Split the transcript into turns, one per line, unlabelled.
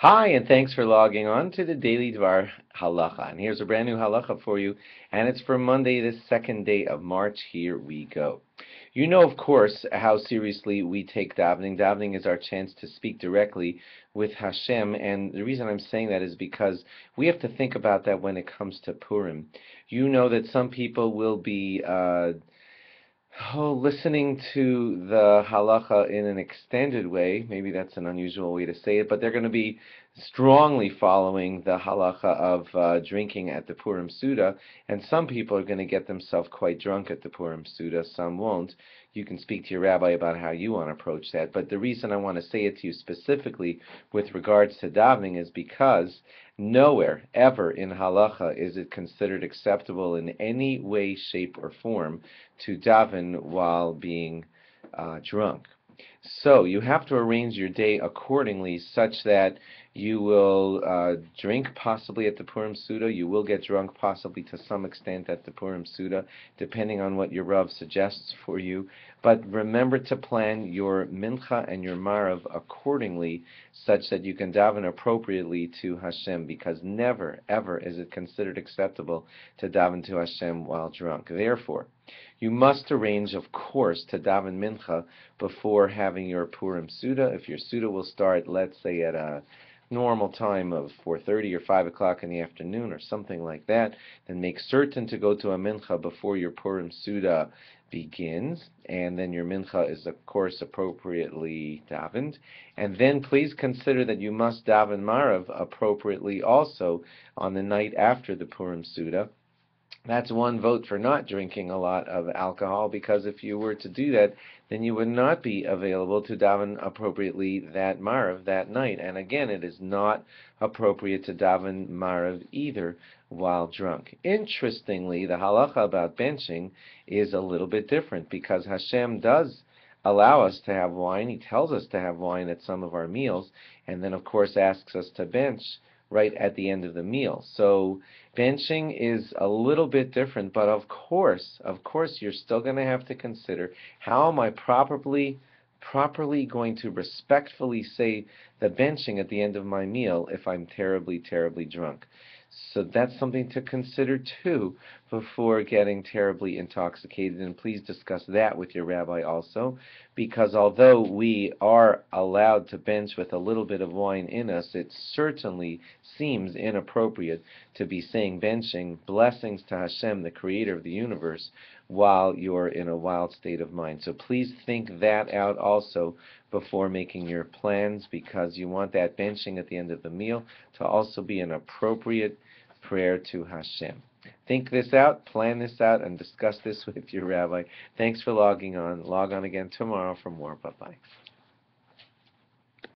Hi, and thanks for logging on to the Daily DVAR Halacha. And here's a brand new halacha for you, and it's for Monday, the second day of March. Here we go. You know, of course, how seriously we take davening. Davening is our chance to speak directly with Hashem, and the reason I'm saying that is because we have to think about that when it comes to Purim. You know that some people will be listening to the halacha in an extended way, maybe that's an unusual way to say it, but they're going to be strongly following the halacha of drinking at the Purim Suda, and some people are going to get themselves quite drunk at the Purim Suda, some won't. You can speak to your rabbi about how you want to approach that, but the reason I want to say it to you specifically with regards to davening is because nowhere ever in halacha is it considered acceptable in any way, shape, or form to daven while being drunk. So you have to arrange your day accordingly such that you will drink possibly at the Purim Suda. You will get drunk possibly to some extent at the Purim Suda, depending on what your Rav suggests for you. But remember to plan your mincha and your marav accordingly such that you can daven appropriately to Hashem, because never, ever is it considered acceptable to daven to Hashem while drunk. Therefore, you must arrange, of course, to daven mincha before having your Purim Suda. If your Suda will start, let's say, at a normal time of 4:30 or 5 o'clock in the afternoon or something like that, then make certain to go to a mincha before your Purim Suda begins, and then your mincha is, of course, appropriately davened. And then please consider that you must daven marav appropriately also on the night after the Purim Suda. That's one vote for not drinking a lot of alcohol, because if you were to do that, then you would not be available to daven appropriately that Marav that night. And again, it is not appropriate to daven Marav either while drunk. Interestingly, the halacha about benching is a little bit different, because Hashem does allow us to have wine. He tells us to have wine at some of our meals, and then of course asks us to bench right at the end of the meal. So benching is a little bit different, but of course, you're still going to have to consider, how am I properly going to respectfully say the benching at the end of my meal if I'm terribly, terribly drunk. So that's something to consider too before getting terribly intoxicated, and please discuss that with your rabbi also, because although we are allowed to bench with a little bit of wine in us, it certainly seems inappropriate to be saying benching blessings to Hashem, the creator of the universe, while you're in a wild state of mind. So please think that out also before making your plans, because you want that benching at the end of the meal to also be an appropriate prayer to Hashem. Think this out, plan this out, and discuss this with your rabbi. Thanks for logging on. Log on again tomorrow for more. Bye-bye.